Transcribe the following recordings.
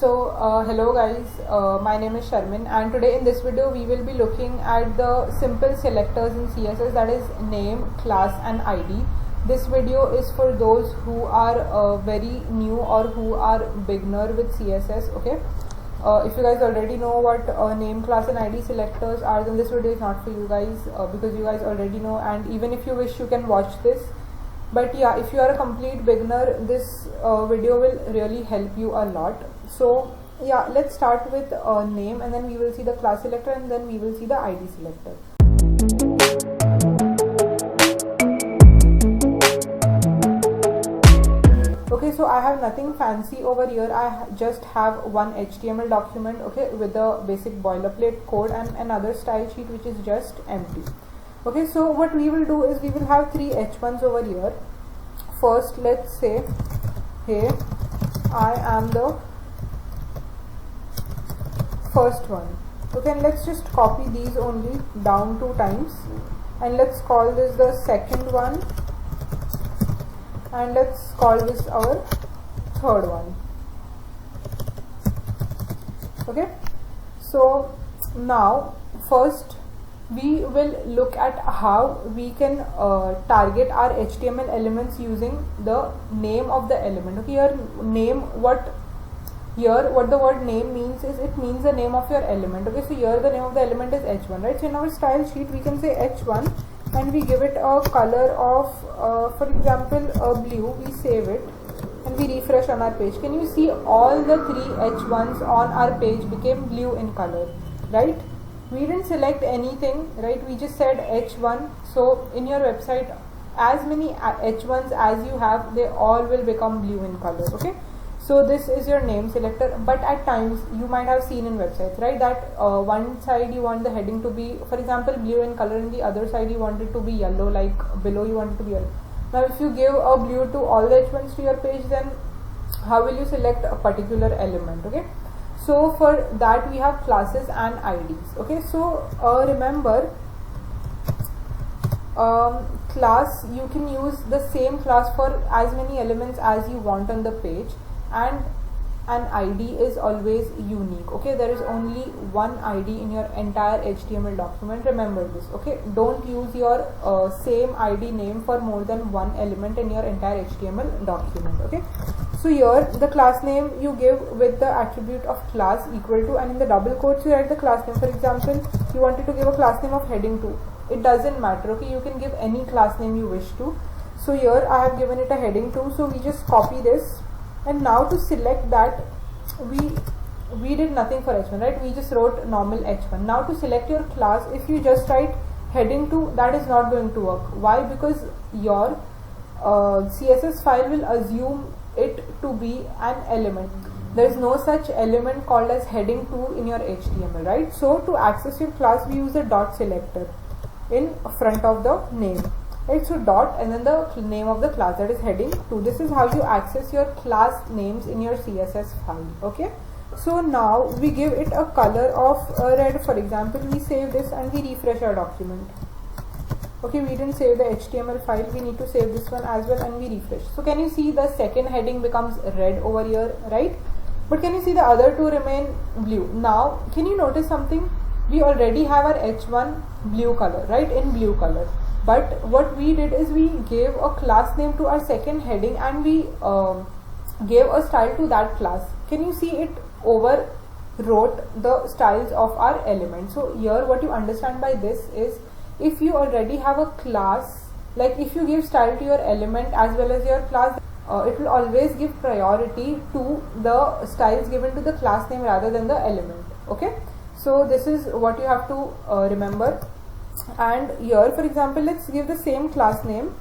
Hello guys, my name is Sharmin, and today in this video we will be looking at the simple selectors in CSS, that is name, class and ID. This video is for those who are very new or who are beginner with CSS. Okay, if you guys already know what name, class and ID selectors are, then this video is not for you guys because you guys already know, and even if you wish you can watch this. But yeah, if you are a complete beginner, this video will really help you a lot. So yeah, let's start with name, and then we will see the class selector, and then we will see the ID selector. Okay, so I have nothing fancy over here. I just have one HTML document, okay, with the basic boilerplate code and another style sheet which is just empty. Okay, so what we will do is we will have three H1s over here. First, let's say, hey, I am the first one. Okay, and let's just copy these only down 2 times, and let's call this the second one, and let's call this our third one. Okay, so now first we will look at how we can target our HTML elements using the name of the element. Okay, here name, what the word name means is it means the name of your element. Okay, so here the name of the element is H1, right? So in our style sheet we can say H1 and we give it a color of for example blue. We save it and we refresh on our page. Can you see all the 3 H1s on our page became blue in color, right? We didn't select anything, right? We just said H1. So in your website, as many H1s as you have, they all will become blue in color. Okay, so this is your name selector. But at times you might have seen in websites, right, that one side you want the heading to be, for example, blue in color, and the other side you want it to be yellow, like below you want it to be yellow. Now if you give a blue to all the H1s to your page, then how will you select a particular element? Okay, so for that we have classes and IDs. Okay, so remember, class, you can use the same class for as many elements as you want on the page, and an ID is always unique. Okay, there is only one ID in your entire HTML document. Remember this. Okay, don't use your same ID name for more than one element in your entire HTML document. Okay, so here the class name you give with the attribute of class equal to, and in the double quotes you write the class name. For example, you wanted to give a class name of heading 2. It doesn't matter. Okay, you can give any class name you wish to. So here I have given it a heading 2. So we just copy this, and now to select that, we did nothing for H1, right? We just wrote normal H1. Now to select your class, if you just write heading 2, that is not going to work. Why? Because your CSS file will assume it to be an element. There is no such element called as heading 2 in your HTML, right? So to access your class, we use the dot selector in front of the name, right? So dot and then the name of the class, that is heading 2. This is how you access your class names in your CSS file. Okay, so now we give it a color of red. For example, we save this and we refresh our document. Okay, we didn't save the HTML file, we need to save this one as well, and we refresh. So can you see the second heading becomes red over here, right? But can you see the other two remain blue? Now can you notice something? We already have our H1 blue color, right, in blue color. But what we did is we gave a class name to our second heading, and we gave a style to that class. Can you see it overwrote the styles of our element? So here what you understand by this is, if you already have a class, like if you give style to your element as well as your class, it will always give priority to the styles given to the class name rather than the element. Okay, so this is what you have to remember. And here, for example, let's give the same class name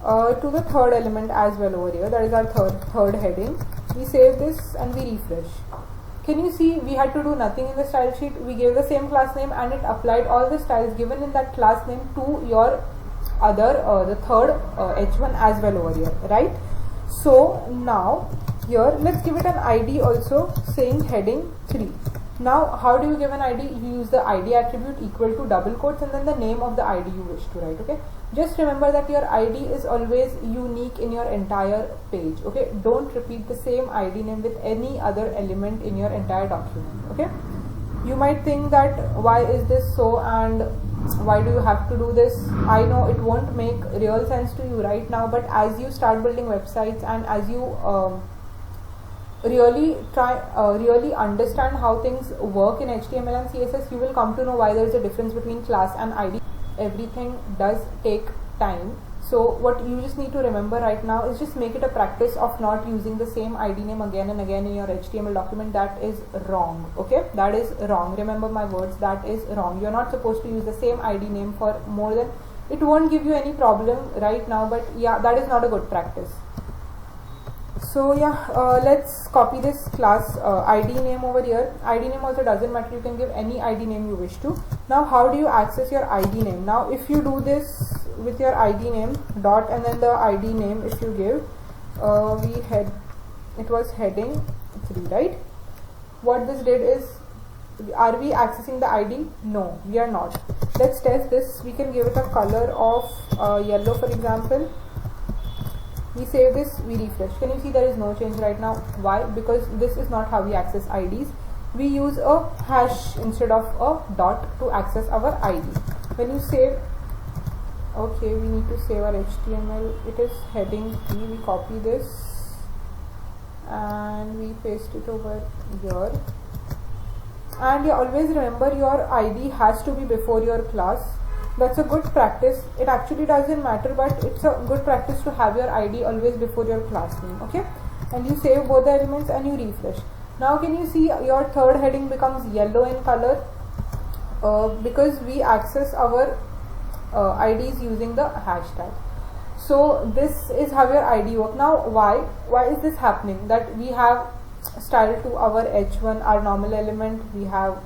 to the third element as well over here, that is our third heading. We save this and we refresh. Can you see we had to do nothing in the style sheet? We gave the same class name and it applied all the styles given in that class name to your other the third H1 as well over here, right? So now here let's give it an ID also saying heading 3. Now how do you give an ID? You use the ID attribute equal to double quotes and then the name of the ID you wish to write. Okay, just remember that your ID is always unique in your entire page. Okay, don't repeat the same ID name with any other element in your entire document. Okay, you might think that why is this so and why do you have to do this? I know it won't make real sense to you right now, but as you start building websites and as you really understand how things work in HTML and CSS, you will come to know why there is a difference between class and ID. Everything does take time. So what you just need to remember right now is just make it a practice of not using the same ID name again and again in your HTML document. That is wrong. Okay, that is wrong. Remember my words, that is wrong. You're not supposed to use the same ID name for more than, it won't give you any problem right now, but yeah, that is not a good practice. So yeah, let's copy this class ID name over here. ID name also doesn't matter, you can give any ID name you wish to. Now how do you access your ID name? Now if you do this with your ID name dot and then the ID name, if you give it was heading 3, right? What this did is, are we accessing the ID? No, we are not. Let's test this. We can give it a color of yellow, for example. We save this, we refresh. Can you see there is no change right now? Why? Because this is not how we access IDs. We use a hash instead of a dot to access our ID. When you save, okay, we need to save our HTML. It is heading 3. We copy this and we paste it over here. And yeah, always remember your ID has to be before your class. That's a good practice. It actually doesn't matter, but it's a good practice to have your ID always before your class name. Okay, and you save both the elements and you refresh. Now can you see your third heading becomes yellow in color because we access our IDs using the hashtag. So this is how your ID work. Now why is this happening? That we have style to our h1, our normal element, we have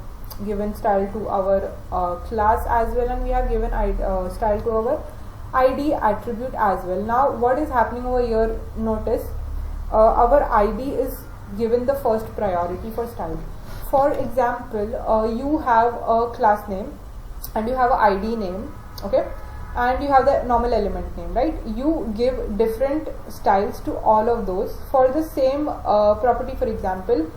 given style to our class as well, and we have given style to our ID attribute as well. Now what is happening over here? Notice our ID is given the first priority for style. For example, you have a class name and you have an ID name, okay, and you have the normal element name, right? You give different styles to all of those for the same property. For example,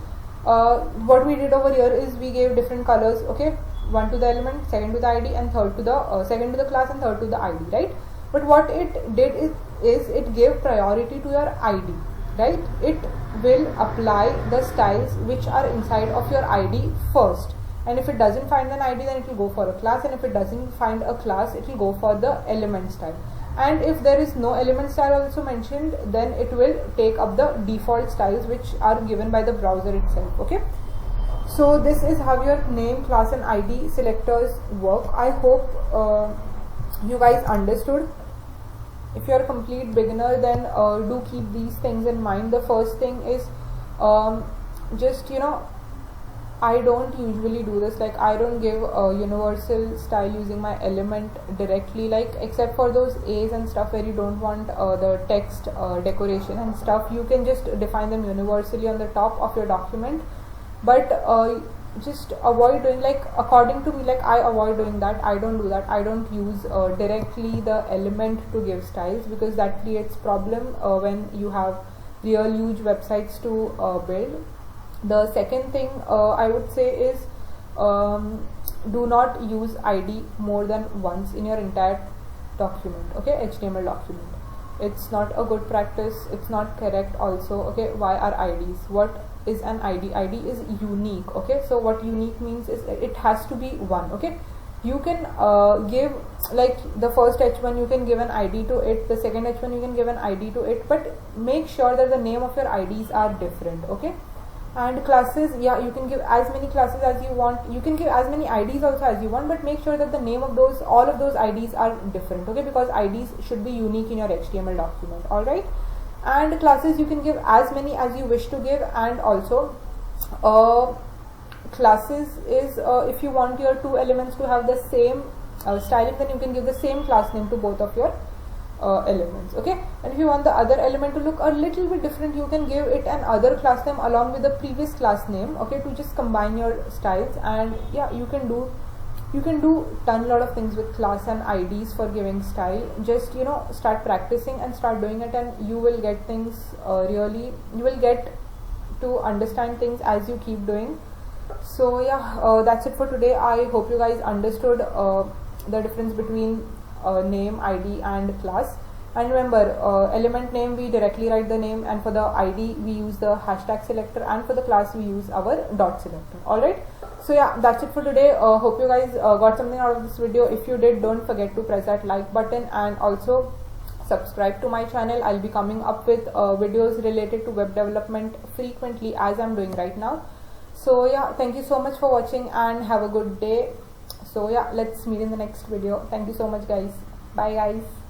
what we did over here is we gave different colors, okay, one to the element, second to the ID, and third to the second to the class, and third to the ID, right? But what it did is it gave priority to your ID, right? It will apply the styles which are inside of your ID first, and if it doesn't find an ID, then it will go for a class, and if it doesn't find a class, it will go for the element style. And if there is no element style also mentioned, then it will take up the default styles which are given by the browser itself. Okay, so this is how your name, class and ID selectors work. I hope you guys understood. If you are a complete beginner, then do keep these things in mind. The first thing is just, you know, I don't usually do this, like I don't give a universal style using my element directly, like except for those A's and stuff where you don't want the text decoration and stuff. You can just define them universally on the top of your document, but just avoid doing, like, according to me, like I avoid doing that. I don't do that. I don't use directly the element to give styles, because that creates problem when you have real huge websites to build. The second thing I would say is do not use ID more than once in your entire document, okay, HTML document. It's not a good practice, it's not correct also. Okay, why are IDs? What is an ID? ID is unique. Okay, so what unique means is it has to be one. Okay, you can give, like, the first h1 you can give an ID to it, the second h1 you can give an ID to it, but make sure that the name of your IDs are different. Okay, and classes, yeah, you can give as many classes as you want, you can give as many IDs also as you want, but make sure that the name of those, all of those IDs are different. Okay, because IDs should be unique in your HTML document. Alright, and classes you can give as many as you wish to give, and also classes is if you want your two elements to have the same styling, then you can give the same class name to both of your elements. Okay, and if you want the other element to look a little bit different, you can give it an other class name along with the previous class name, okay, to just combine your styles. And yeah, you can do lot of things with class and IDs for giving style. Just start practicing and start doing it, and you will get things you will get to understand things as you keep doing. So yeah, that's it for today. I hope you guys understood the difference between name, ID and class. And remember, element name we directly write the name, and for the ID we use the hashtag selector, and for the class we use our dot selector. Alright, so yeah, that's it for today. Hope you guys got something out of this video. If you did, don't forget to press that like button, and also subscribe to my channel. I'll be coming up with videos related to web development frequently, as I'm doing right now. So yeah, thank you so much for watching and have a good day. So yeah, let's meet in the next video. Thank you so much guys. Bye guys.